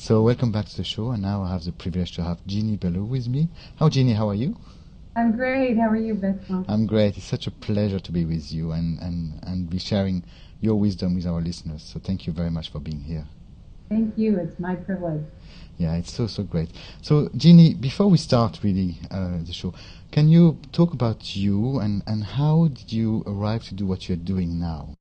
So welcome back to the show, and now I have the privilege to have Jeannie Ballew with me. How, Jeannie, how are you? I'm great. How are you, Bertrand? I'm great. It's such a pleasure to be with you and be sharing your wisdom with our listeners. So thank you very much for being here. Thank you. It's my privilege. Yeah, it's so great. So, Jeannie, before we start really the show, can you talk about you and how did you arrive to do what you're doing now?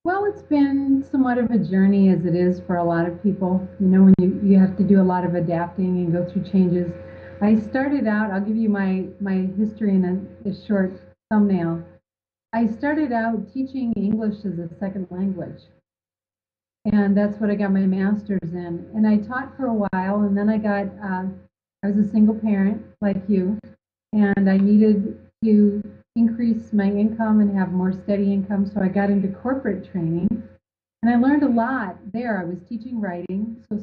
Well, it's been somewhat of a journey as it is for a lot of people. You know, when you have to do a lot of adapting and go through changes. I started out, I'll give you my history in a short thumbnail. I started out teaching English as a second language. And that's what I got my master's in. And I taught for a while, and then I was a single parent like you, and I needed to increase my income and have more steady income. So I got into corporate training, and I learned a lot there. I was teaching writing, so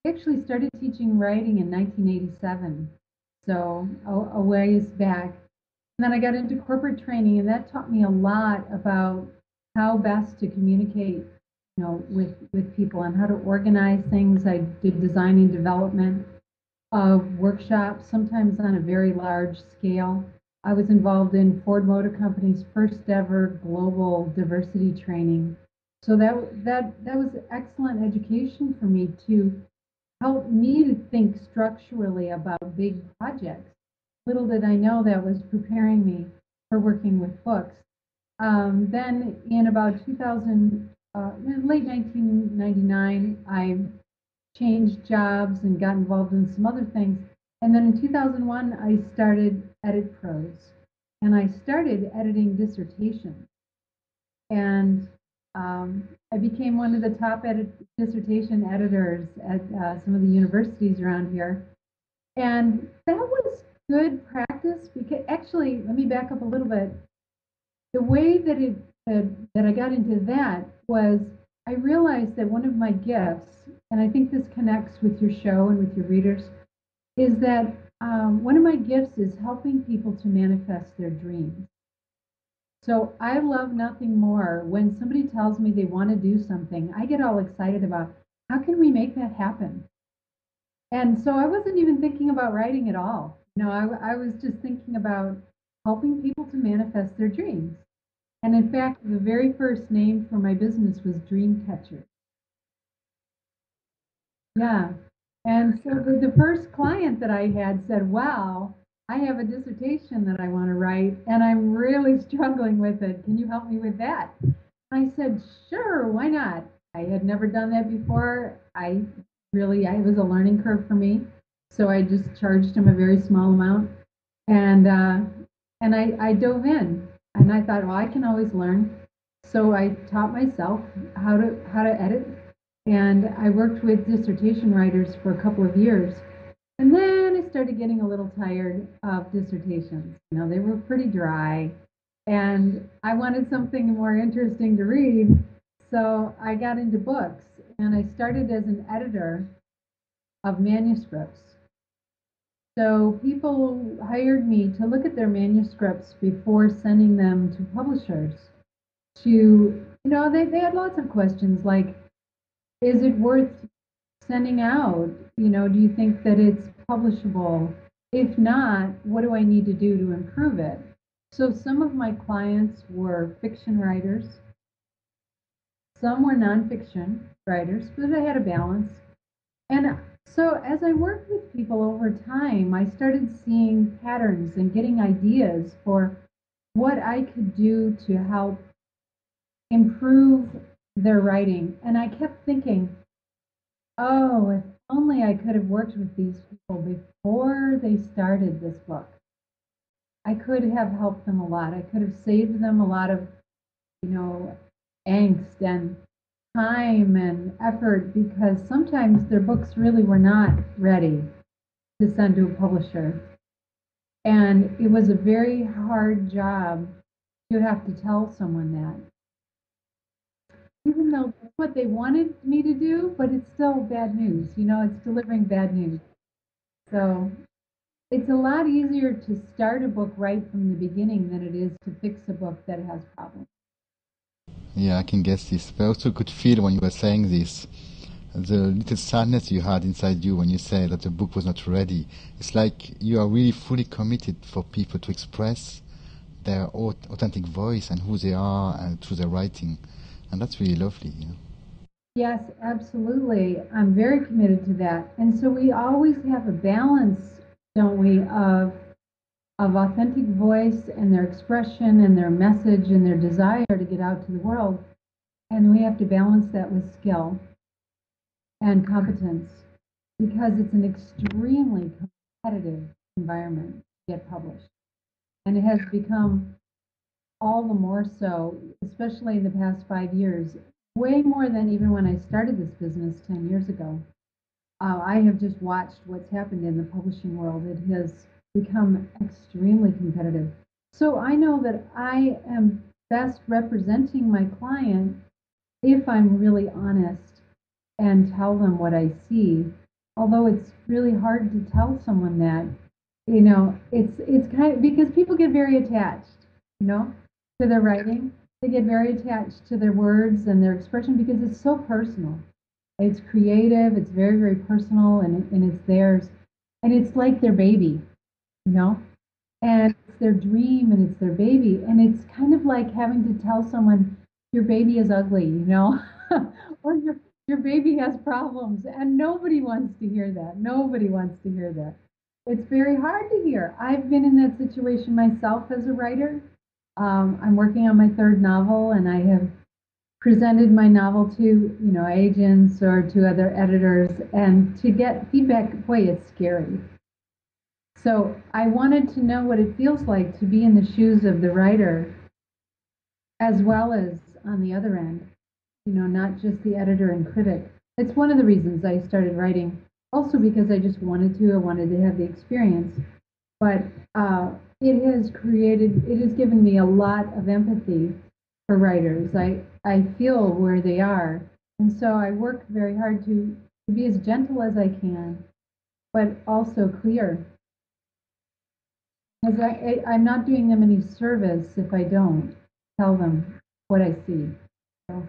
actually started teaching writing in 1987, so a ways back. And then I got into corporate training, and that taught me a lot about how best to communicate, with people and how to organize things. I did design and development of workshops, sometimes on a very large scale. I was involved in Ford Motor Company's first ever global diversity training. So that was excellent education for me to help me to think structurally about big projects. Little did I know that was preparing me for working with books. Then in about 2000, late 1999, I changed jobs and got involved in some other things. And then in 2001, I started Edit Pros, and I started editing dissertations. And I became one of the top dissertation editors at some of the universities around here. And that was good practice because actually, let me back up a little bit. The way that I got into that was I realized that one of my gifts, and I think this connects with your show and with your readers, is that one of my gifts is helping people to manifest their dreams. So I love nothing more when somebody tells me they want to do something. I get all excited about how can we make that happen. And so I wasn't even thinking about writing at all. I was just thinking about helping people to manifest their dreams. And in fact, the very first name for my business was Dreamcatcher. Yeah. And so the first client that I had said, wow, I have a dissertation that I want to write, and I'm really struggling with it. Can you help me with that? I said, sure, why not? I had never done that before. It was a learning curve for me. So I just charged him a very small amount. And I dove in, and I thought, well, I can always learn. So I taught myself how to edit, and I worked with dissertation writers for a couple of years. And then I started getting a little tired of dissertations. They were pretty dry, and I wanted something more interesting to read. So I got into books, and I started as an editor of manuscripts. So people hired me to look at their manuscripts before sending them to publishers. They had lots of questions like, is it worth sending out? Do you think that it's publishable? If not, what do I need to do to improve it? So some of my clients were fiction writers, some were nonfiction writers, but I had a balance. And so as I worked with people over time, I started seeing patterns and getting ideas for what I could do to help improve their writing. And I kept thinking, oh, if only I could have worked with these people before they started this book. I could have helped them a lot. I could have saved them a lot of, you know, angst and time and effort because sometimes their books really were not ready to send to a publisher. And it was a very hard job to have to tell someone that. Even though that's what they wanted me to do, but it's still bad news. It's delivering bad news. So it's a lot easier to start a book right from the beginning than it is to fix a book that has problems. Yeah, I can guess this. But I also could feel when you were saying this, the little sadness you had inside you when you said that the book was not ready. It's like you are really fully committed for people to express their authentic voice and who they are and through their writing. And that's really lovely. You know? Yes, absolutely. I'm very committed to that. And so we always have a balance, don't we, of authentic voice and their expression and their message and their desire to get out to the world. And we have to balance that with skill and competence because it's an extremely competitive environment to get published. And it has become all the more so, especially in the past 5 years, way more than even when I started this business 10 years ago. I have just watched what's happened in the publishing world. It has become extremely competitive. So I know that I am best representing my client if I'm really honest and tell them what I see. Although it's really hard to tell someone that, it's kind of because people get very attached, you know, to their writing. They get very attached to their words and their expression because it's so personal. It's creative, it's very, very personal, and it's theirs. And it's like their baby, you know? And it's their dream and it's their baby. And it's kind of like having to tell someone your baby is ugly, or your baby has problems. And nobody wants to hear that. Nobody wants to hear that. It's very hard to hear. I've been in that situation myself as a writer. I'm working on my third novel, and I have presented my novel to agents or to other editors, and to get feedback, boy, it's scary. So I wanted to know what it feels like to be in the shoes of the writer as well as on the other end, not just the editor and critic. It's one of the reasons I started writing, also because I wanted to have the experience. But it has given me a lot of empathy for writers. I feel where they are. And so I work very hard to be as gentle as I can, but also clear. Because I'm not doing them any service if I don't tell them what I see. So,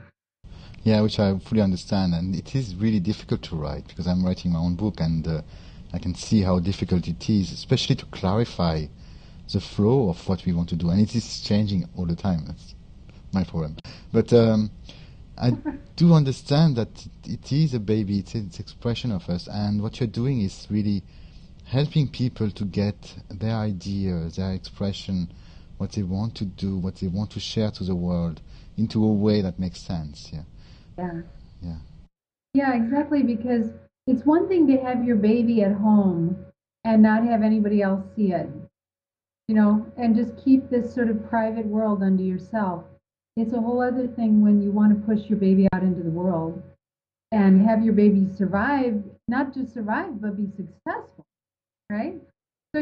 Yeah, which I fully understand. And it is really difficult to write because I'm writing my own book and I can see how difficult it is, especially to clarify the flow of what we want to do. And it is changing all the time. That's my problem. But I do understand that it is a baby, it's an expression of us. And what you're doing is really helping people to get their ideas, their expression, what they want to do, what they want to share to the world into a way that makes sense. Yeah. yeah. Yeah. Yeah, exactly. Because it's one thing to have your baby at home and not have anybody else see it, and just keep this sort of private world unto yourself. It's a whole other thing when you want to push your baby out into the world and have your baby survive, not just survive, but be successful, right? So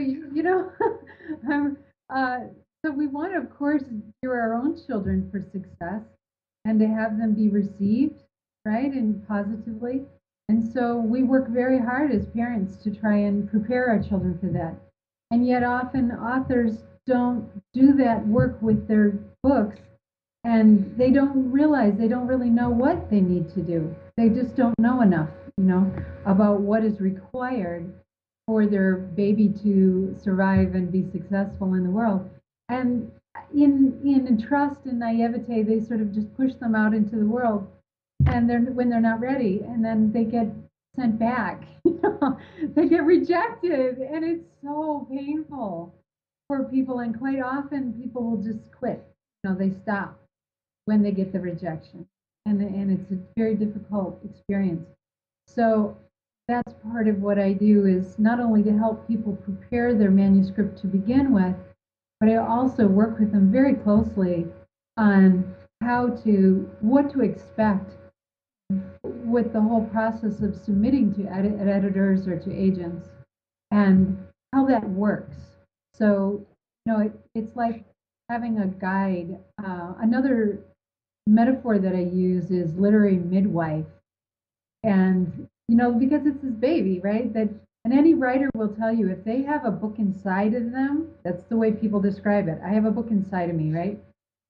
um, uh, so we want to, of course, gear our own children for success and to have them be received, right, and positively. And so we work very hard as parents to try and prepare our children for that. And yet, often authors don't do that work with their books, and they don't realize they don't really know what they need to do. They just don't know enough, about what is required for their baby to survive and be successful in the world. And in trust and naivete, they sort of just push them out into the world, and when they're not ready, and then they get sent back. They get rejected, and it's so painful for people. And quite often, people will just quit. They stop when they get the rejection, and it's a very difficult experience. So that's part of what I do, is not only to help people prepare their manuscript to begin with, but I also work with them very closely on what to expect with the whole process of submitting to editors or to agents, and how that works. So, it's like having a guide. Another metaphor that I use is literary midwife. And, because it's this baby, right? And any writer will tell you, if they have a book inside of them, that's the way people describe it. I have a book inside of me, right?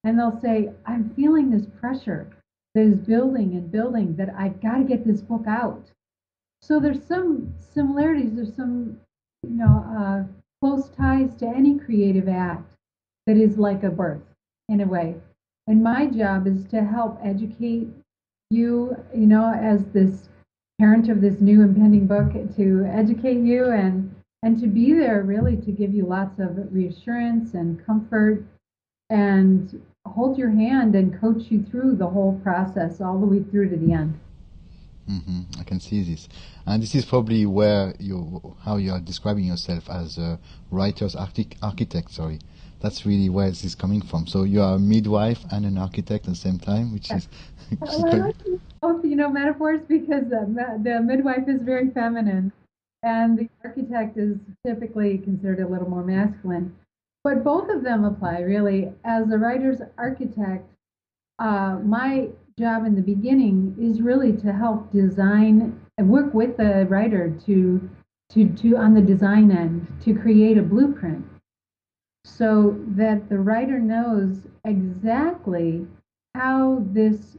And they'll say, I'm feeling this pressure that is building and building, that I've got to get this book out. So there's some similarities, there's some, close ties to any creative act that is like a birth in a way. And my job is to help educate you, as this parent of this new impending book, to educate you and to be there really to give you lots of reassurance and comfort and hold your hand and coach you through the whole process all the way through to the end. I can see this, and this is probably where how you are describing yourself as a writer's architect. Sorry, that's really where this is coming from. So you are a midwife and an architect at the same time, which is, which is Well, I very, like both, metaphors because the midwife is very feminine and the architect is typically considered a little more masculine. But both of them apply really. As a writer's architect, my job in the beginning is really to help design and work with the writer to on the design end to create a blueprint so that the writer knows exactly how this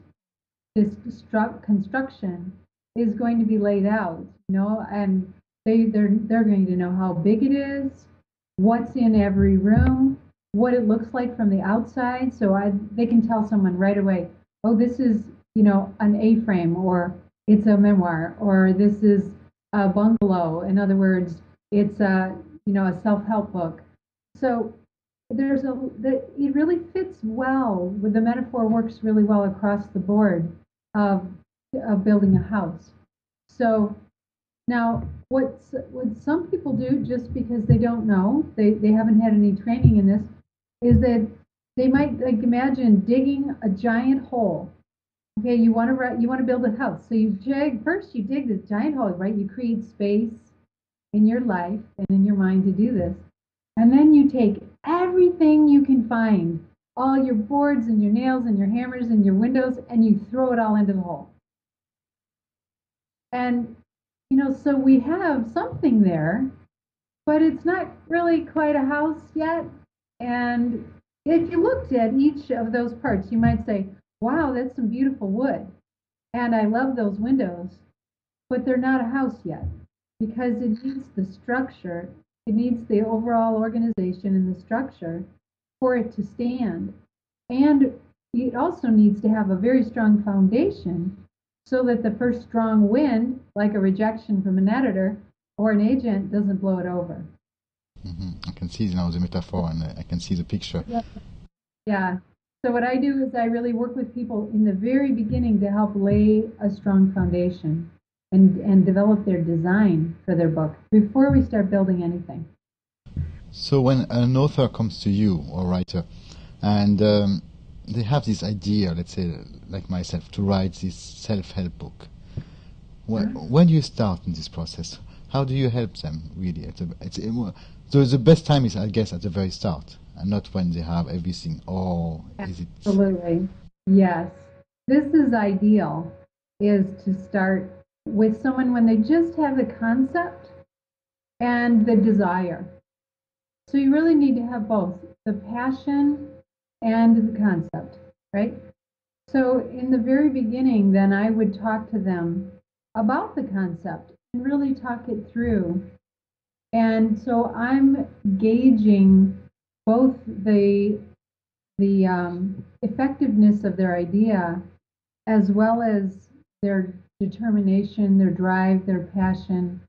construction is going to be laid out, and they're going to know how big it is, what's in every room, what it looks like from the outside. So they can tell someone right away, oh, this is, an A-frame, or it's a memoir, or this is a bungalow. In other words, it's a self-help book. So it really fits well. The metaphor works really well across the board of of building a house. So now, what some people do just because they don't know, they haven't had any training in this, is that they might like imagine digging a giant hole. Okay, you want to build a house, so you dig this giant hole, right? You create space in your life and in your mind to do this, and then you take everything you can find, all your boards and your nails and your hammers and your windows, and you throw it all into the hole. And so we have something there, but it's not really quite a house yet. And if you looked at each of those parts, you might say, wow, that's some beautiful wood. And I love those windows, but they're not a house yet because it needs the structure. It needs the overall organization and the structure for it to stand. And it also needs to have a very strong foundation so that the first strong wind, like a rejection from an editor or an agent, doesn't blow it over. I can see now the metaphor, and I can see the picture. Yep. Yeah. So what I do is I really work with people in the very beginning to help lay a strong foundation and develop their design for their book before we start building anything. So when an author comes to you, or writer, and they have this idea, let's say, like myself, to write this self-help book, when do you start in this process? How do you help them, really? So the best time is, I guess, at the very start, and not when they have everything, or is it? Absolutely. Yes. This is ideal, is to start with someone when they just have the concept and the desire. So you really need to have both the passion and the concept, right? So in the very beginning, then I would talk to them about the concept and really talk it through. And so I'm gauging both the effectiveness of their idea as well as their determination, their drive, their passion,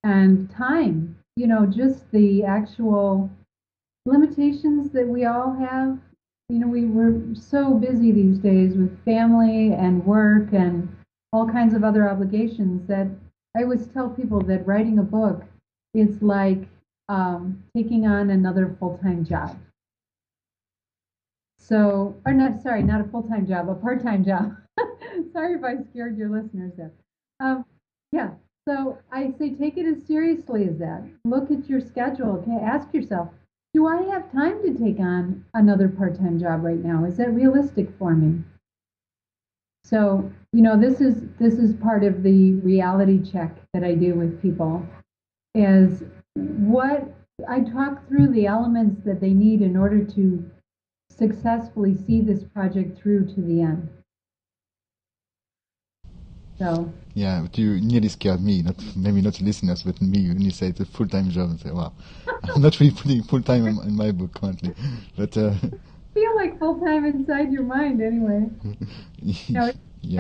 and time. Just the actual limitations that we all have. We're so busy these days with family and work and all kinds of other obligations that I always tell people that writing a book is like taking on another full-time job. So, or not, sorry, not a full-time job, a part-time job. Sorry if I scared your listeners there. Um, yeah, so I say take it as seriously as that. Look at your schedule. Okay, ask yourself, do I have time to take on another part-time job right now? Is that realistic for me? So, this is part of the reality check that I do with people is what I talk through the elements that they need in order to successfully see this project through to the end. So, Yeah, but you nearly scared me, not maybe not the listeners, but me when you say it's a full-time job and say, wow, I'm not really putting full-time in my book currently. But, feel like full time inside your mind anyway. yeah.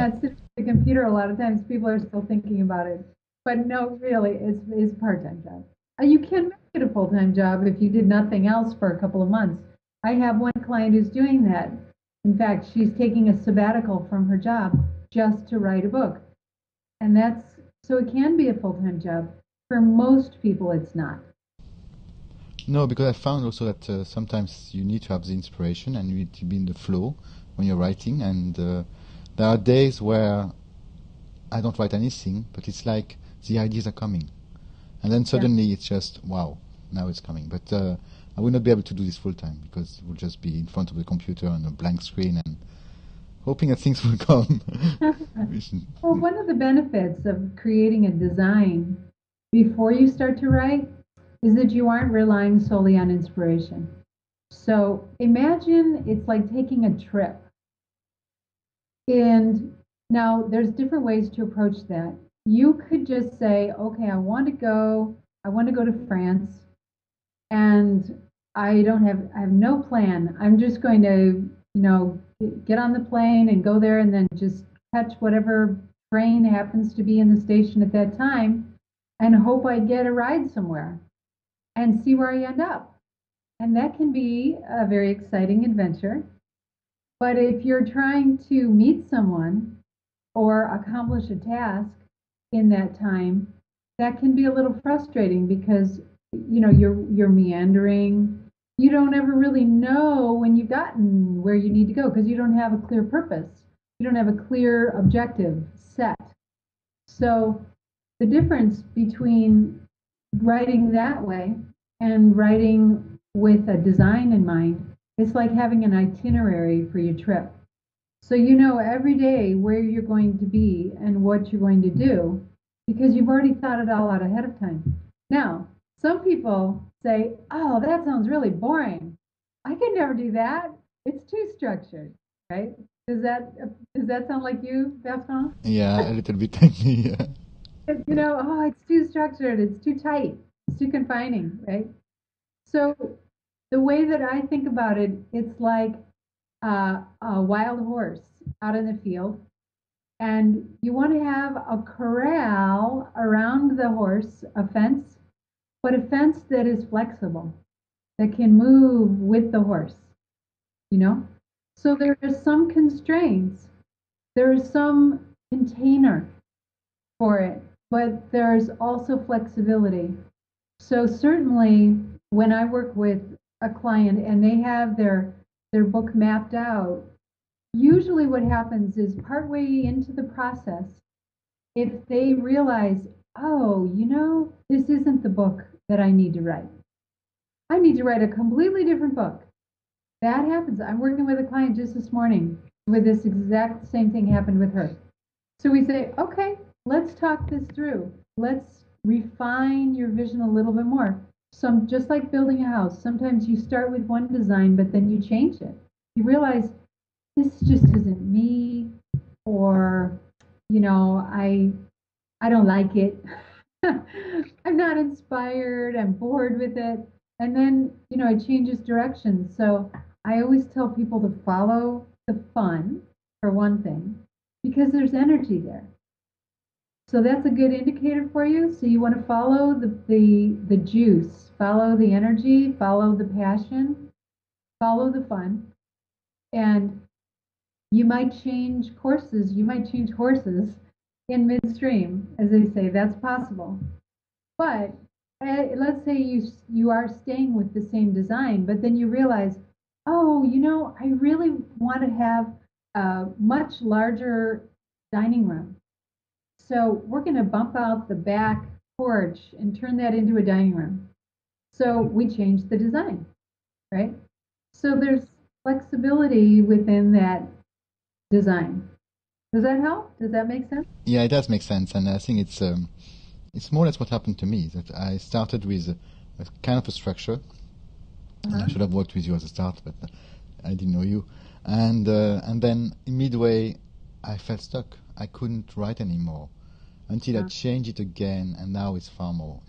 Not sitting at the computer a lot of times. People are still thinking about it. But no, really, it's a part time job. You can make it a full time job if you did nothing else for a couple of months. I have one client who's doing that. In fact, she's taking a sabbatical from her job just to write a book. And that's so it can be a full time job. For most people, it's not. No, because I found also that sometimes you need to have the inspiration and you need to be in the flow when you're writing. And there are days where I don't write anything, but it's like the ideas are coming. And then suddenly it's just, wow, now it's coming. But I will not be able to do this full time because it will just be in front of the computer on a blank screen and hoping that things will come. Well, one of the benefits of creating a design before you start to write is that you aren't relying solely on inspiration. So imagine it's like taking a trip. And now there's different ways to approach that. You could just say, okay, I want to go to France and I have no plan. I'm just going to, get on the plane and go there and then just catch whatever train happens to be in the station at that time and hope I get a ride somewhere and see where I end up. And that can be a very exciting adventure. But if you're trying to meet someone or accomplish a task in that time, that can be a little frustrating because you're meandering. You don't ever really know when you've gotten where you need to go because you don't have a clear purpose. You don't have a clear objective set. So the difference between writing that way and writing with a design in mind, it's like having an itinerary for your trip. So you know every day where you're going to be and what you're going to do because you've already thought it all out ahead of time. Now, some people say, "Oh, that sounds really boring. I could never do that. It's too structured." Right? Does that does that sound like you, Bertrand? Yeah, a little bit like me. Yeah. Oh, it's too structured. It's too tight. It's too confining, right? So the way that I think about it, it's like a wild horse out in the field, and you want to have a corral around the horse, a fence, but a fence that is flexible, that can move with the horse, you know? So there are some constraints, there is some container for it, but there's also flexibility. So certainly when I work with a client and they have their book mapped out, usually what happens is partway into the process, if they realize, oh, this isn't the book that I need to write. I need to write a completely different book. That happens. I'm working with a client just this morning with this exact same thing happened with her. So we say, okay, let's talk this through. Let's refine your vision a little bit more. Just like building a house, sometimes you start with one design, but then you change it. You realize this just isn't me, or I don't like it. I'm not inspired. I'm bored with it. And then, it changes direction. So I always tell people to follow the fun, for one thing, because there's energy there. So that's a good indicator for you. So you want to follow the juice, follow the energy, follow the passion, follow the fun. And you might change courses, you might change horses in midstream, as they say. That's possible. But let's say you are staying with the same design, but then you realize, oh, I really want to have a much larger dining room. So we're going to bump out the back porch and turn that into a dining room. So we changed the design, right? So there's flexibility within that design. Does that help? Does that make sense? Yeah, it does make sense, and I think it's more or less what happened to me. That I started with a kind of a structure. And I Uh-huh. should have worked with you at the start, but I didn't know you. And then midway, I felt stuck. I couldn't write anymore until I Uh, changed it again, and now it's far more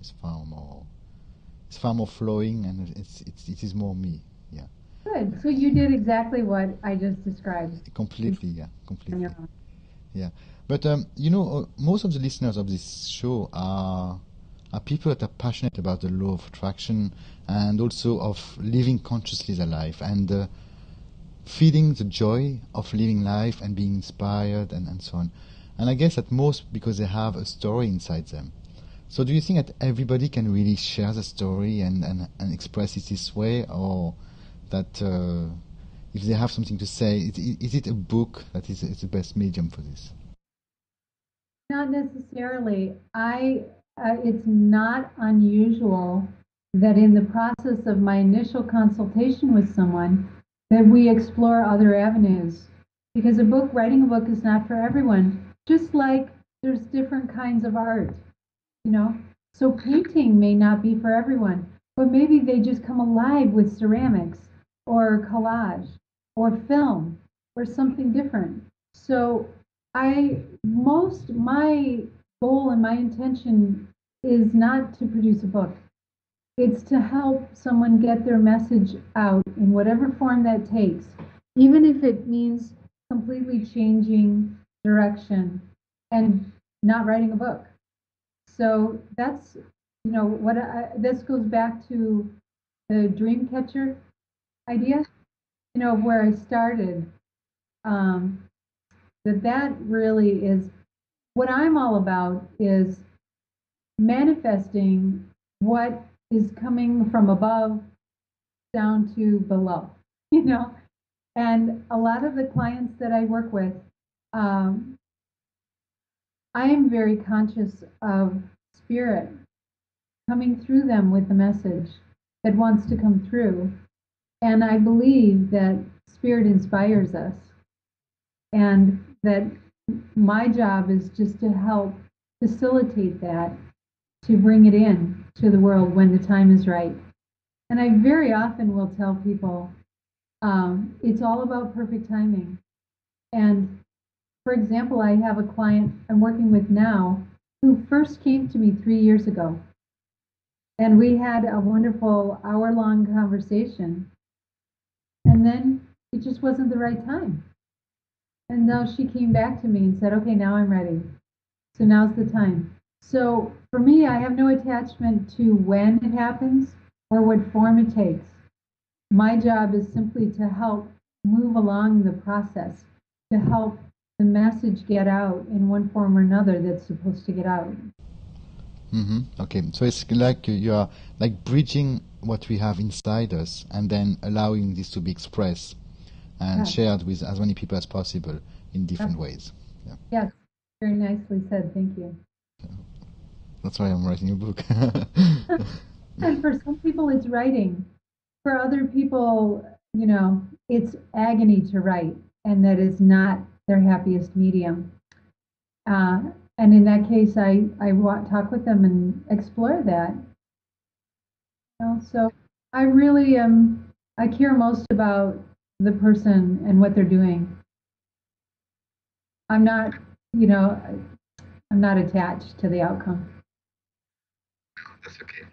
flowing, and it is more me. Yeah, Good. So you did exactly what I just described. Just completely. Yeah, on your completely. own. Yeah, but most of the listeners of this show are people that are passionate about the law of attraction and also of living consciously their life and feeling the joy of living life and being inspired and so on. And I guess at most because they have a story inside them. So do you think that everybody can really share the story and express it this way, or that if they have something to say, is it a book that is the best medium for this? Not necessarily. It's not unusual that in the process of my initial consultation with someone, that we explore other avenues. Because writing a book is not for everyone. Just like there's different kinds of art, you know. So painting may not be for everyone, but maybe they just come alive with ceramics or collage or film or something different. So my goal and my intention is not to produce a book. It's to help someone get their message out in whatever form that takes, even if it means completely changing direction and not writing a book. So that's, this goes back to the dream catcher idea, where I started. Um, that really is what I'm all about is manifesting what is coming from above down to below, you know. And a lot of the clients that I work with, um, I am very conscious of spirit coming through them with the message that wants to come through. And I believe that spirit inspires us, and that my job is just to help facilitate that, to bring it in to the world when the time is right. And I very often will tell people it's all about perfect timing. And for example, I have a client I'm working with now who first came to me 3 years ago. And we had a wonderful hour-long conversation. And then it just wasn't the right time. And now she came back to me and said, okay, now I'm ready. So now's the time. So for me, I have no attachment to when it happens or what form it takes. My job is simply to help move along the process, to help the message get out in one form or another that's supposed to get out. Okay, so it's like you are like bridging what we have inside us and then allowing this to be expressed and Yes, shared with as many people as possible in yes, different ways. Yeah, yes. Very nicely said. Thank you. that's why I'm writing a book. And for some people, it's writing. For other people, it's agony to write, and that is not their happiest medium. Uh, and in that case, talk with them and explore that. So I really I care most about the person and what they're doing. I'm not, you know, I'm not attached to the outcome. That's okay.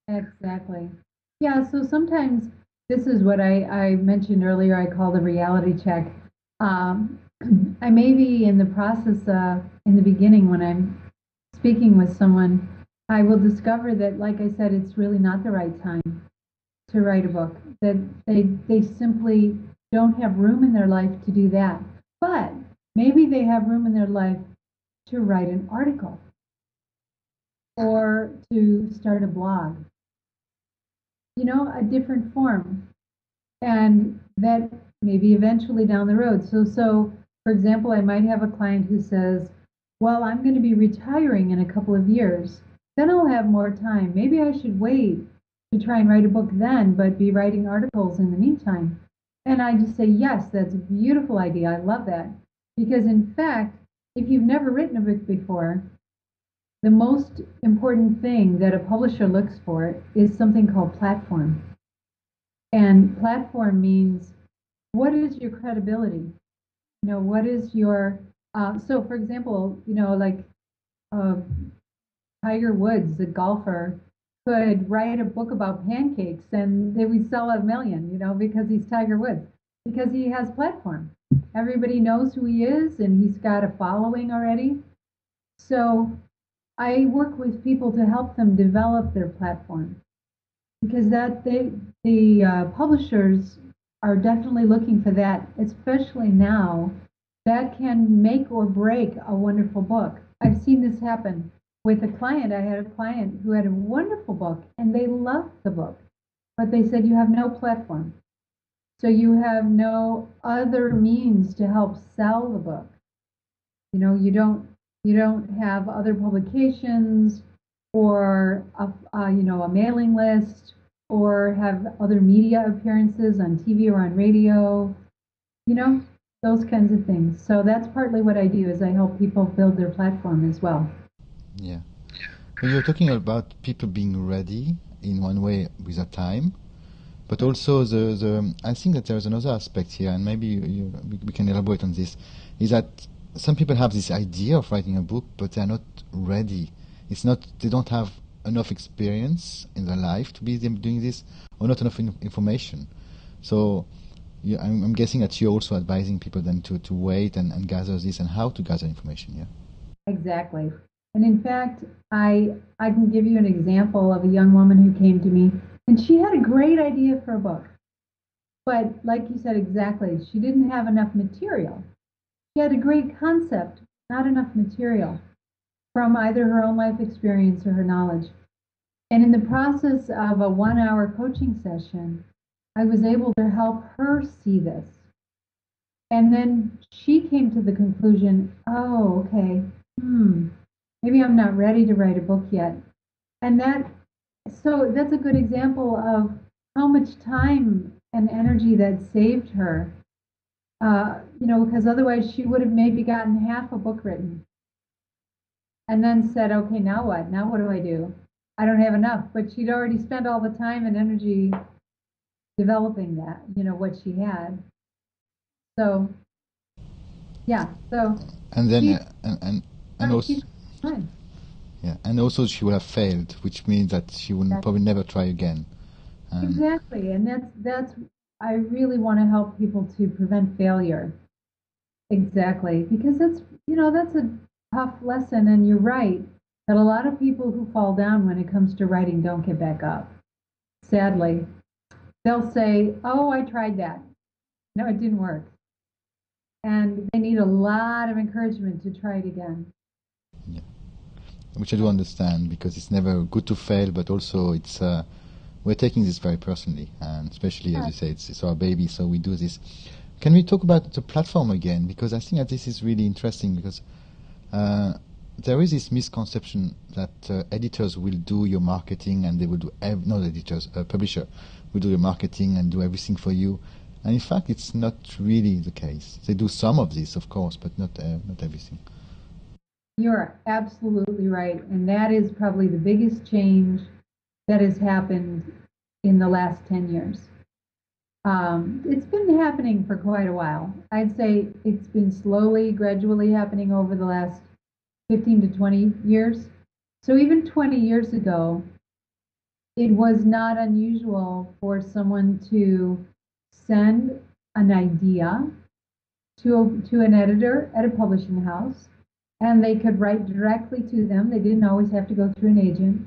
Exactly. Yeah, so sometimes this is what I mentioned earlier, I call the reality check. Um, I may be in the process in the beginning when I'm speaking with someone, I will discover that, like I said, it's really not the right time to write a book, that they simply don't have room in their life to do that. But maybe they have room in their life to write an article. or to start a blog, a different form. And that maybe eventually down the road. So for example, I might have a client who says, well, I'm going to be retiring in a couple of years. Then I'll have more time. Maybe I should wait to try and write a book then, but be writing articles in the meantime. And I just say, yes, that's a beautiful idea. I love that. Because in fact, if you've never written a book before, the most important thing that a publisher looks for is something called platform. And platform means, what is your credibility? What is your, so for example, like uh, Tiger Woods, the golfer, could write a book about pancakes and they would sell 1 million, because he's Tiger Woods, because he has platform. Everybody knows who he is and he's got a following already. So I work with people to help them develop their platform, because the publishers are definitely looking for that, especially now. That can make or break a wonderful book. I've seen this happen with a client. I had a client who had a wonderful book and they loved the book, but they said, you have no platform. So you have no other means to help sell the book. You don't have other publications or a mailing list or have other media appearances on TV or on radio, you know, those kinds of things. So that's partly what I do, is I help people build their platform as well. Yeah. Well, you're talking about people being ready in one way with a time, but also I think that there's another aspect here, and maybe we can elaborate on this, is that some people have this idea of writing a book, but they're not ready. They don't have enough experience in their life to be doing this, or not enough information. So I'm guessing that you're also advising people then to wait and gather this, and how to gather information, yeah? Exactly. And in fact, I can give you an example of a young woman who came to me, and she had a great idea for a book. But like you said, exactly, she didn't have enough material. She had a great concept, not enough material from either her own life experience or her knowledge. And in the process of a 1 hour coaching session, I was able to help her see this. And then she came to the conclusion, oh, okay, maybe I'm not ready to write a book yet. And so that's a good example of how much time and energy that saved her. Because otherwise she would have maybe gotten half a book written and then said, okay, now what? Now what do I do? I don't have enough. But she'd already spent all the time and energy developing that, what she had. So, yeah. So And then she, and also, she's fine. yeah, and also she would have failed, which means that she would probably never try again. Exactly. And that's I really want to help people to prevent failure. Exactly. Because that's a tough lesson, and you're right that a lot of people who fall down when it comes to writing don't get back up. Sadly, they'll say, "Oh, I tried that. No, it didn't work." And they need a lot of encouragement to try it again. Yeah, which I do understand, because it's never good to fail, but also we're taking this very personally, and especially as you say, it's our baby, so we do this. Can we talk about the platform again? Because I think that this is really interesting, because there is this misconception that editors will do your marketing, and they will do not editors, publisher will do your marketing and do everything for you. And in fact, it's not really the case. They do some of this, of course, but not everything. You're absolutely right, and that is probably the biggest change that has happened in the last 10 years. It's been happening for quite a while. I'd say it's been slowly, gradually happening over the last 15 to 20 years. So even 20 years ago, it was not unusual for someone to send an idea to an editor at a publishing house, and they could write directly to them. They didn't always have to go through an agent.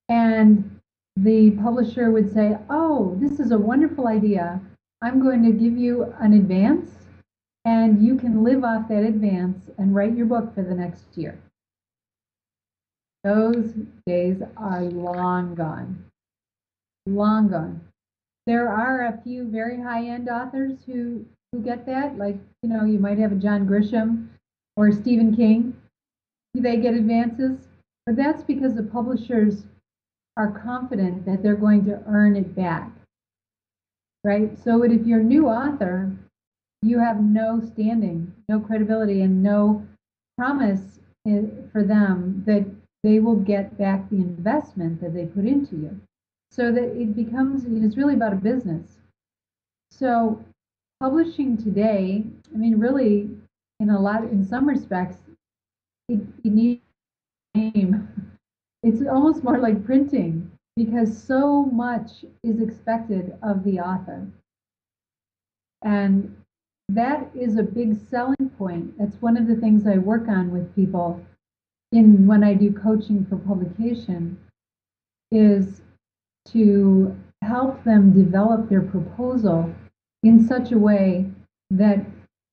And the publisher would say, oh, this is a wonderful idea. I'm going to give you an advance, and you can live off that advance and write your book for the next year. Those days are long gone, long gone. There are a few very high-end authors who get that. Like, you might have a John Grisham or Stephen King. They get advances, but that's because the publishers are confident that they're going to earn it back, right? So if you're a new author, you have no standing, no credibility, and no promise for them that they will get back the investment that they put into you. So that it's really about a business. So publishing today, I mean, really, in some respects, it needs a name. It's almost more like printing because so much is expected of the author. And that is a big selling point. That's one of the things I work on with people when I do coaching for publication is to help them develop their proposal in such a way that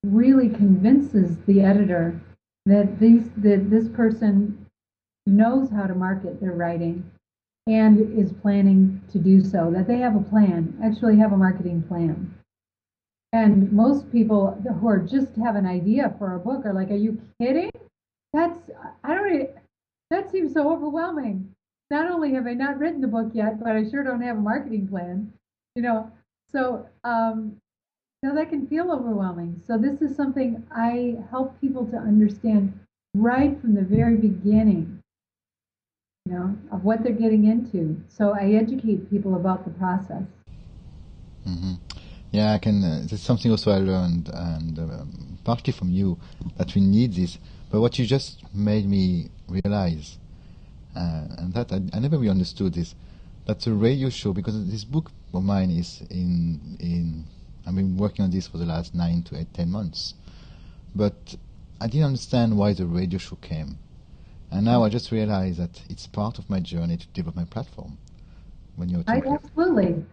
really convinces the editor that this person knows how to market their writing and is planning to do so, that they have a plan, actually have a marketing plan. And most people who are just have an idea for a book are like, are you kidding? That's, I don't, that seems so overwhelming. Not only have I not written the book yet, but I sure don't have a marketing plan, you know. So, that can feel overwhelming. So this is something I help people to understand right from the very beginning, of what they're getting into. So I educate people about the process. Hmm. Yeah, I can. That's something also I learned, and partly from you, that we need this. But what you just made me realize, and that I never really understood this, that the radio show, because this book of mine is in I've been working on this for the last 9 to 10 months, but I didn't understand why the radio show came, and now I just realize that it's part of my journey to develop my platform. When you're talking, Absolutely,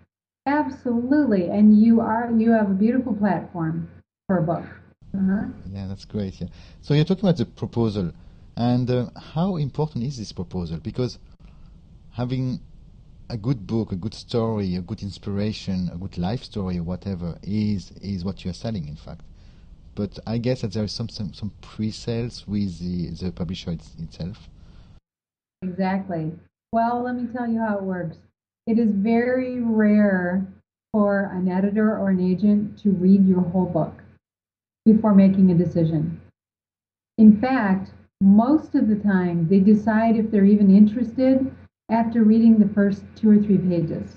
absolutely, and you have a beautiful platform for a book. Uh-huh. yeah, that's great. Yeah, so you're talking about the proposal, and how important is this proposal? Because having a good book, a good story, a good inspiration, a good life story, or whatever, is what you're selling, in fact. But I guess that there is some pre-sales with the publisher itself. Exactly. Well, let me tell you how it works. It is very rare for an editor or an agent to read your whole book before making a decision. In fact, most of the time, they decide if they're even interested after reading the first 2 or 3 pages.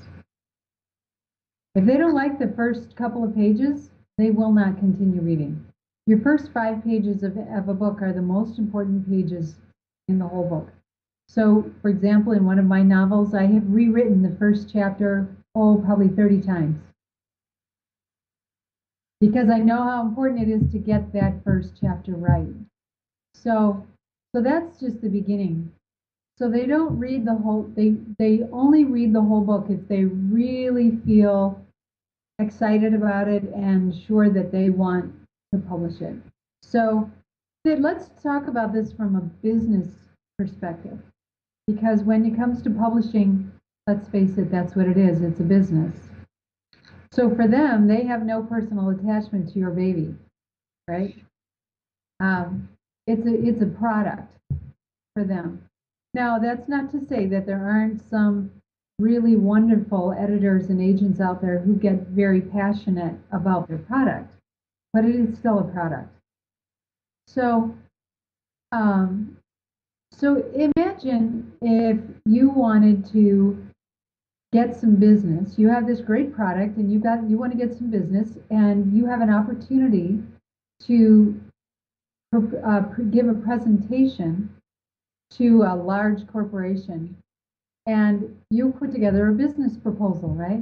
If they don't like the first couple of pages, they will not continue reading. Your first 5 pages of a book are the most important pages in the whole book. So, for example, in one of my novels, I have rewritten the first chapter, probably 30 times. Because I know how important it is to get that first chapter right. So that's just the beginning. So they don't read the whole, they only read the whole book if they really feel excited about it and sure that they want to publish it. So let's talk about this from a business perspective. Because when it comes to publishing, let's face it, that's what it is. It's a business. So for them, they have no personal attachment to your baby, right? Um, it's a product for them. Now, that's not to say that there aren't some really wonderful editors and agents out there who get very passionate about their product, but it is still a product. So, um, so imagine if you wanted to get some business. You have this great product, and you want to get some business, and you have an opportunity to give a presentation to a large corporation, and you put together a business proposal, right?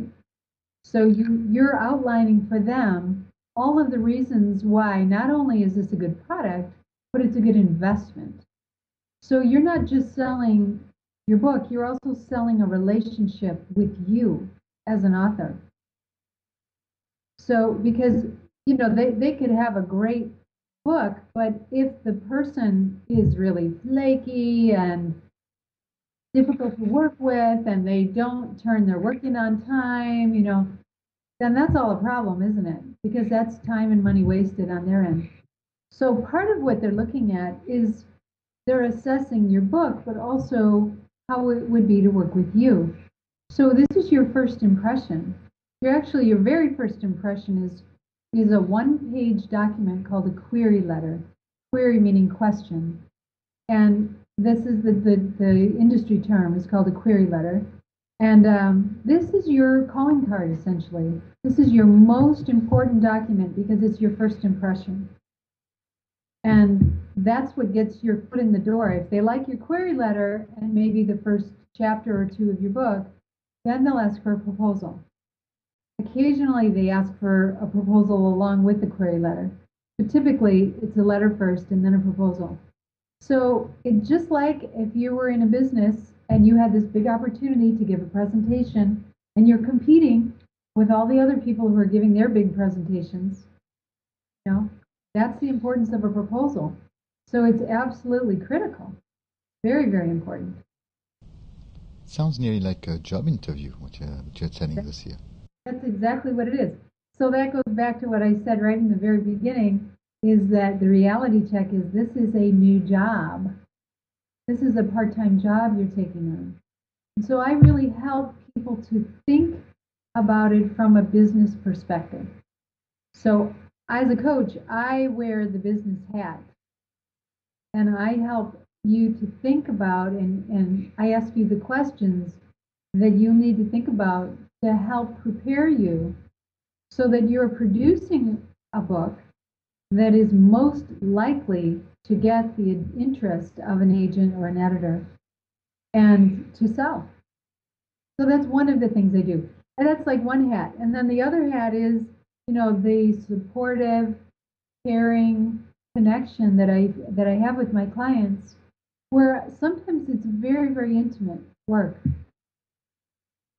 So you're outlining for them all of the reasons why not only is this a good product, but it's a good investment. So you're not just selling your book, you're also selling a relationship with you as an author. So because they could have a great book, but if the person is really flaky and difficult to work with and they don't turn their work in on time, then that's all a problem, isn't it? Because that's time and money wasted on their end. So part of what they're looking at is they're assessing your book, but also how it would be to work with you. So this is your first impression. Your very first impression is a one-page document called a query letter. Query meaning question. And this is the industry term is called a query letter. And this is your calling card, essentially. This is your most important document because it's your first impression. And that's what gets your foot in the door. If they like your query letter and maybe the first chapter or two of your book, then they'll ask for a proposal. Occasionally, they ask for a proposal along with the query letter. But typically, it's a letter first and then a proposal. So it's just like if you were in a business and you had this big opportunity to give a presentation and you're competing with all the other people who are giving their big presentations, that's the importance of a proposal. So it's absolutely critical. Very, very important. Sounds nearly like a job interview, what you're telling us here. That's exactly what it is. So that goes back to what I said right in the very beginning, is that the reality check is this is a new job. This is a part-time job you're taking on. And so I really help people to think about it from a business perspective. So as a coach, I wear the business hat. And I help you to think about and I ask you the questions that you need to think about to help prepare you so that you're producing a book that is most likely to get the interest of an agent or an editor and to sell. So that's one of the things I do. And that's like one hat. And then the other hat is, the supportive, caring connection that I have with my clients, where sometimes it's very, very intimate work.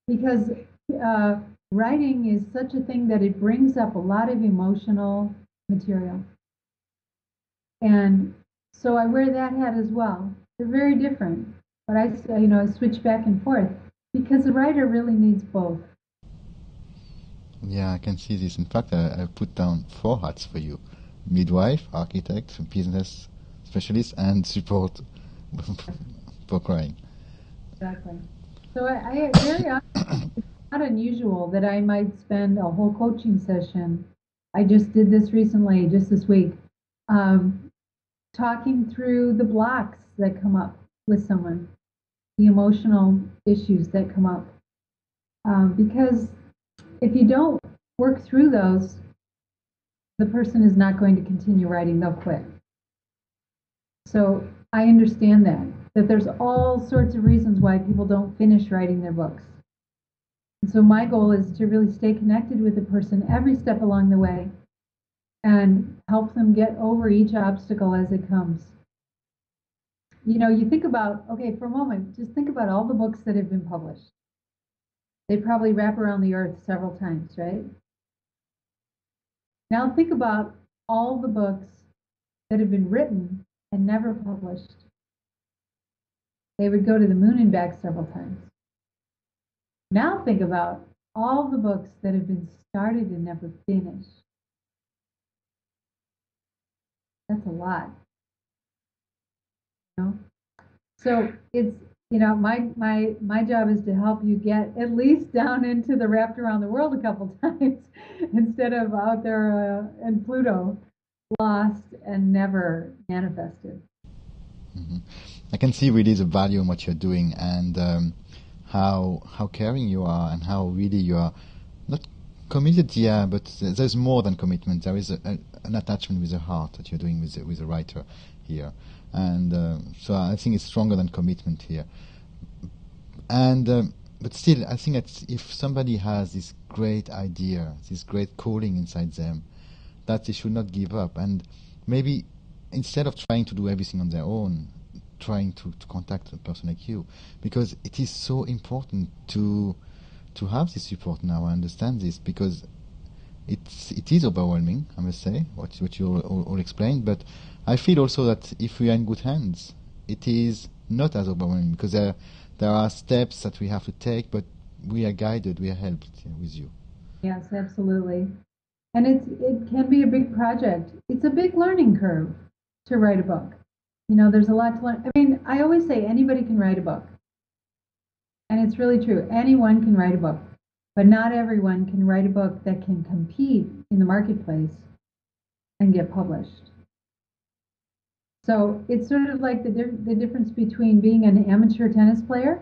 Because writing is such a thing that it brings up a lot of emotional material. And so I wear that hat as well. They're very different, but I switch back and forth because the writer really needs both. Yeah, I can see this. In fact, I put down 4 hats for you: midwife, architect, business specialist, and support for crying. Exactly. So I very often, it's not unusual that I might spend a whole coaching session. I just did this recently, just this week, talking through the blocks that come up with someone, the emotional issues that come up. Because if you don't work through those, the person is not going to continue writing, they'll quit. So I understand that there's all sorts of reasons why people don't finish writing their books. And so my goal is to really stay connected with the person every step along the way and help them get over each obstacle as it comes. You think about, okay, for a moment, just think about all the books that have been published. They probably wrap around the earth several times, right? Now think about all the books that have been written and never published. They would go to the moon and back several times. Now think about all the books that have been started and never finished. That's a lot. So it's my job is to help you get at least down into the wrapped around the world a couple times instead of out there in Pluto, lost and never manifested. Mm-hmm. I can see really the value in what you're doing and how caring you are and how really you are not committed, yeah, but there's more than commitment. There is an attachment with the heart that you're doing with the writer here. And so I think it's stronger than commitment here. And but still, I think that if somebody has this great idea, this great calling inside them, that they should not give up. And maybe instead of trying to do everything on their own, trying to contact a person like you, because it is so important to have this support now. I understand this because it is overwhelming, I must say, what you all explained, but I feel also that if we are in good hands, it is not as overwhelming because there are steps that we have to take, but we are guided, we are helped with you. Yes, absolutely. And it can be a big project. It's a big learning curve to write a book. There's a lot to learn. I mean, I always say anybody can write a book. And it's really true. Anyone can write a book, but not everyone can write a book that can compete in the marketplace and get published. So it's sort of like the difference between being an amateur tennis player.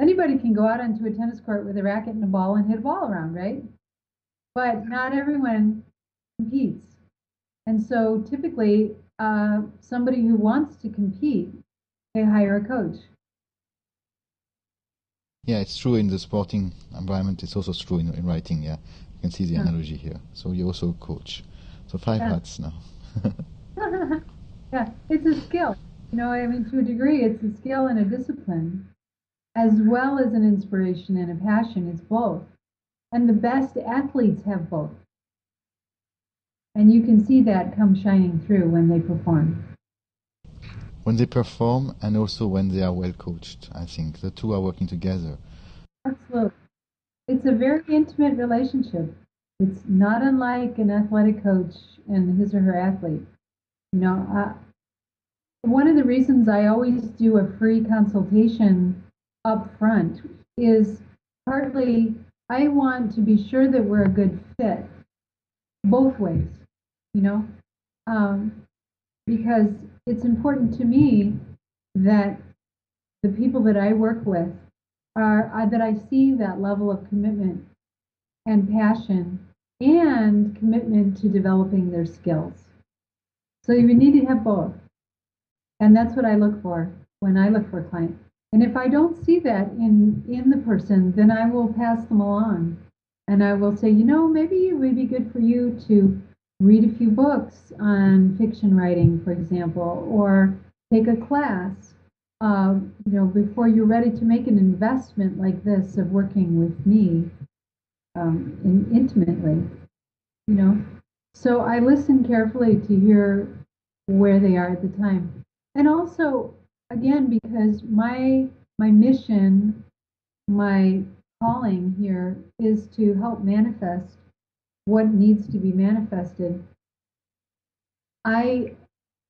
Anybody can go out onto a tennis court with a racket and a ball and hit a ball around, right? But not everyone competes. And so typically, somebody who wants to compete, they hire a coach. Yeah, it's true in the sporting environment. It's also true in writing. Yeah, you can see the analogy here. So you're also a coach. So 5 hats now. Yeah, it's a skill. I mean, to a degree, it's a skill and a discipline, as well as an inspiration and a passion. It's both. And the best athletes have both. And you can see that come shining through when they perform. When they perform and also when they are well coached, I think. The two are working together. Absolutely. It's a very intimate relationship. It's not unlike an athletic coach and his or her athlete. One of the reasons I always do a free consultation up front is partly I want to be sure that we're a good fit both ways, because it's important to me that the people that I work with are that I see that level of commitment and passion and commitment to developing their skills. So you need to have both. And that's what I look for when I look for a client. And if I don't see that in the person, then I will pass them along. And I will say, maybe it would be good for you to read a few books on fiction writing, for example, or take a class, before you're ready to make an investment like this of working with me intimately, So I listen carefully to hear where they are at the time. And also, again, because my mission, my calling here is to help manifest what needs to be manifested. I'm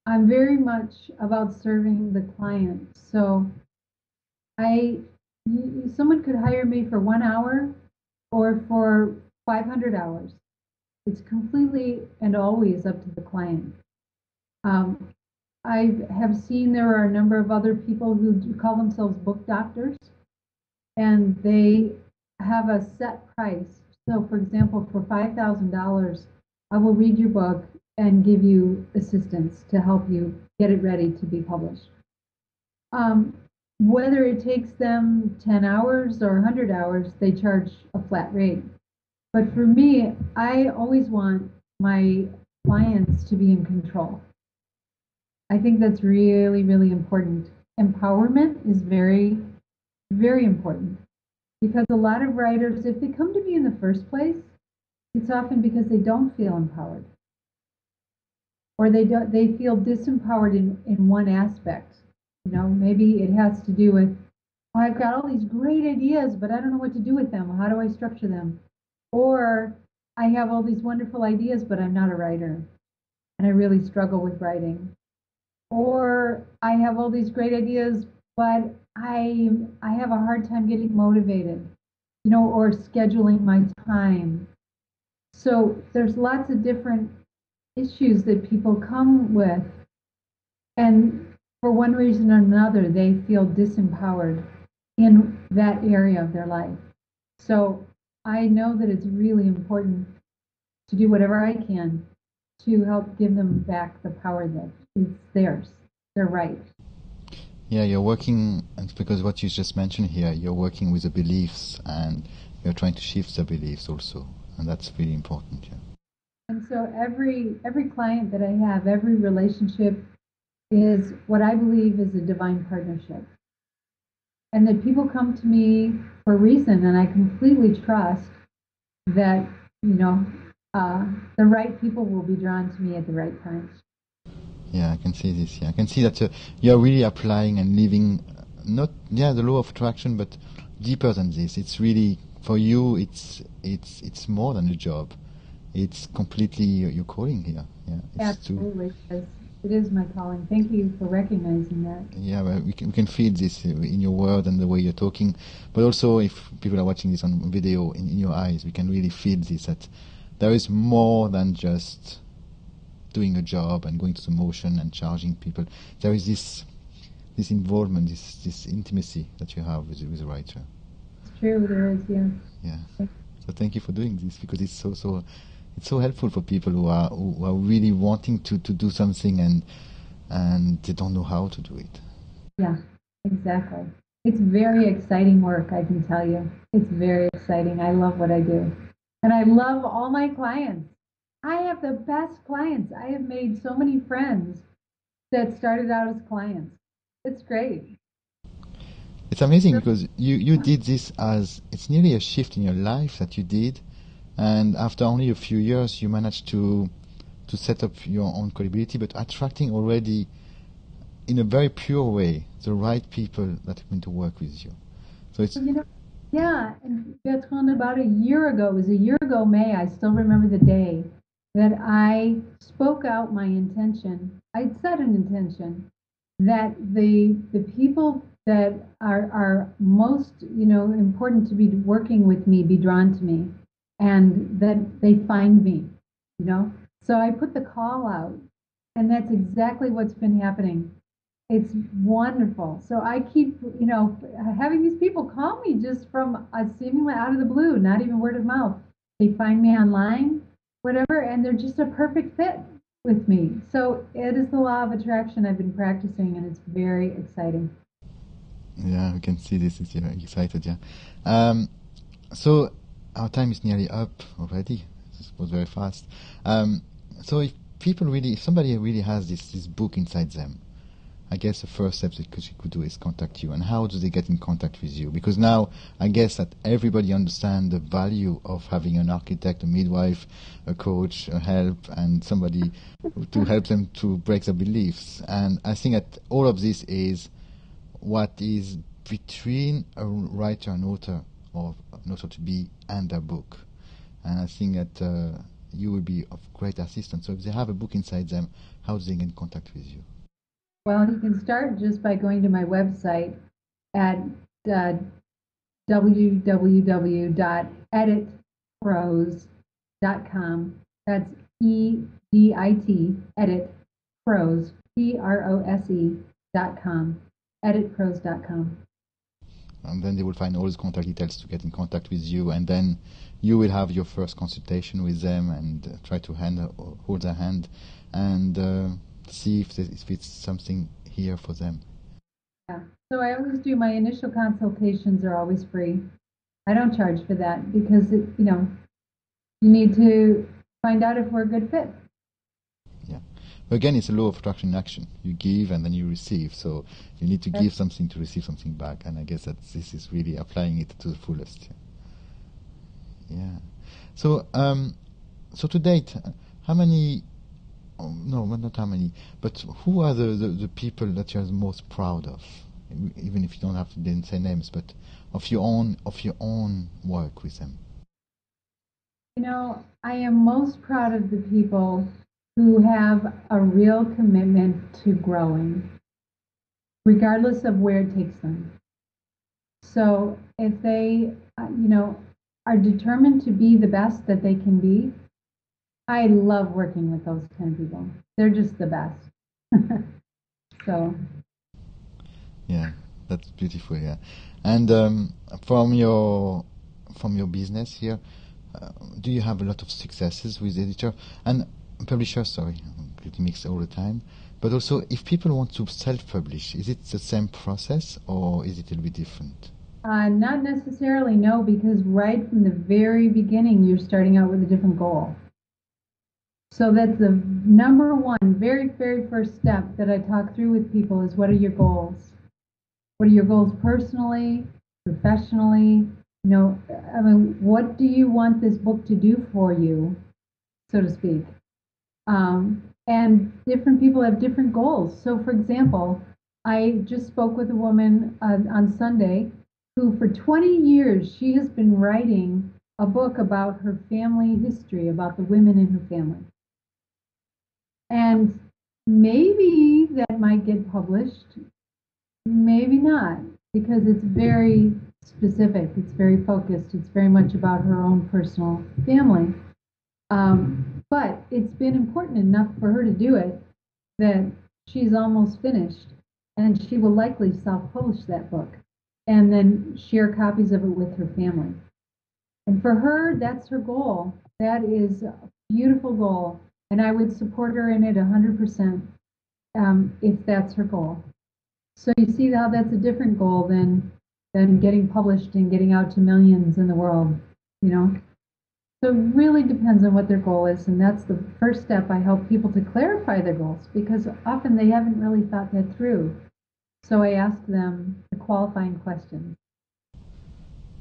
very much about serving the client. So someone could hire me for 1 hour or for 500 hours. It's completely and always up to the client. I have seen there are a number of other people who call themselves book doctors, and they have a set price. So, for example, for $5,000, I will read your book and give you assistance to help you get it ready to be published. Whether it takes them 10 hours or 100 hours, they charge a flat rate. But for me, I always want my clients to be in control. I think that's really, really important. Empowerment is very, very important, because a lot of writers, if they come to me in the first place, it's often because they don't feel empowered, or they feel disempowered in one aspect. Maybe it has to do with, I've got all these great ideas, but I don't know what to do with them. How do I structure them? Or I have all these wonderful ideas, but I'm not a writer, and I really struggle with writing. Or I have all these great ideas, but I have a hard time getting motivated, or scheduling my time. So there's lots of different issues that people come with, and for one reason or another, they feel disempowered in that area of their life. So I know that it's really important to do whatever I can to help give them back the power that is theirs. They're right. Yeah, you're working, and because what you just mentioned here, you're working with the beliefs, and you're trying to shift the beliefs also, and that's really important. Yeah. And so every client that I have, every relationship is what I believe is a divine partnership. And that people come to me for a reason, and I completely trust that, the right people will be drawn to me at the right time. Yeah, I can see this. Yeah, I can see that you're really applying and living not the law of attraction, but deeper than this. It's really for you. It's more than a job. It's completely your calling here. Yeah, it's to Absolutely. Yes. It is my calling. Thank you for recognizing that. yeah. Well, we can feel this in your word and the way you're talking, but also if people are watching this on video in your eyes, we can really feel this that there is more than just doing a job and going to the motion and charging people. There is this involvement, this intimacy that you have with the writer. It's true. There is, yes. Yeah. So thank you for doing this because it's so helpful for people who are really wanting to do something and they don't know how to do it. Yeah, exactly. It's very exciting work, I can tell you. It's very exciting. I love what I do. And I love all my clients. I have the best clients. I have made so many friends that started out as clients. It's great. It's amazing because you did this as it's nearly a shift in your life that you did, and after only a few years you managed to set up your own credibility, but attracting already in a very pure way the right people that are going to work with you. So it's You know, yeah, and Bertrand, about a year ago, it was a year ago, May, I still remember the day that I spoke out my intention. I'd set an intention that the people that are most, important to be working with me be drawn to me and that they find me, you know. So I put the call out, and that's exactly what's been happening. It's wonderful. So I keep, having these people call me just from seemingly out of the blue, not even word of mouth. They find me online, whatever, and they're just a perfect fit with me. So it is the law of attraction I've been practicing, and it's very exciting. yeah, we can see this. It's excited. Yeah. So our time is nearly up already. This was very fast. So if somebody really has this book inside them, I guess the first step that you could do is contact you. And how do they get in contact with you? Because now I guess that everybody understands the value of having an architect, a midwife, a coach, a help, and somebody to help them to break their beliefs. And I think that all of this is what is between a writer and author, or an author to be, and their book. And I think that you will be of great assistance. So if they have a book inside them, how do they get in contact with you? Well, you can start just by going to my website at uh, www.editprose.com. That's EDIT, edit, prose, PROSE.com, editprose.com. And then they will find all the contact details to get in contact with you, and then you will have your first consultation with them and try to hold their hand and see if it's something here for them. Yeah. So I always do, my initial consultations are always free. I don't charge for that because you need to find out if we're a good fit. Yeah. But again, it's a law of attraction in action. You give and then you receive. So you need to give something to receive something back. And I guess that this is really applying it to the fullest. Yeah. So, so to date, how many? Oh, no, not how many, but who are the people that you're the most proud of? Even if you don't have to then say names, but of your own work with them. I am most proud of the people who have a real commitment to growing, regardless of where it takes them. So if they, are determined to be the best that they can be, I love working with those kind of people. They're just the best. So. Yeah, that's beautiful. Yeah, and from your business here, do you have a lot of successes with editor and publisher? Sorry, I'm getting mixed all the time. But also, if people want to self-publish, is it the same process or is it a little bit different? Not necessarily, no, because right from the very beginning, you're starting out with a different goal. So that's the number one, very, very first step that I talk through with people is what are your goals? What are your goals personally, professionally? What do you want this book to do for you, so to speak? And different people have different goals. So, for example, I just spoke with a woman on Sunday who, for 20 years, she has been writing a book about her family history, about the women in her family. And maybe that might get published, maybe not, because it's very specific, it's very focused, it's very much about her own personal family. But it's been important enough for her to do it that she's almost finished, and she will likely self-publish that book and then share copies of it with her family. And for her, that's her goal. That is a beautiful goal, and I would support her in it 100% if that's her goal. So you see how that's a different goal than getting published and getting out to millions in the world, you know? So it really depends on what their goal is, and that's the first step. I help people to clarify their goals because often they haven't really thought that through. So I ask them the qualifying questions.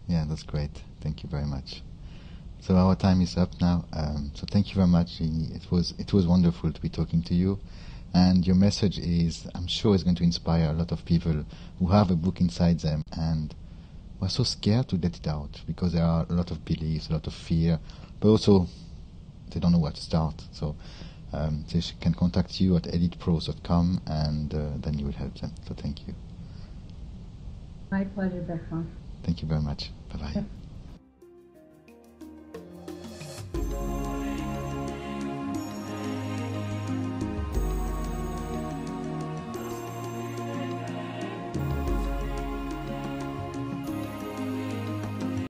Yeah, that's great. Thank you very much. So our time is up now. So thank you very much, Jeannie. It was wonderful to be talking to you, and your message is, I'm sure, is going to inspire a lot of people who have a book inside them and were so scared to let it out because there are a lot of beliefs, a lot of fear, but also they don't know where to start. So they can contact you at eliteprose.com, and then you will help them. So thank you. My pleasure, Bertrand. Thank you very much. Bye-bye. Yep.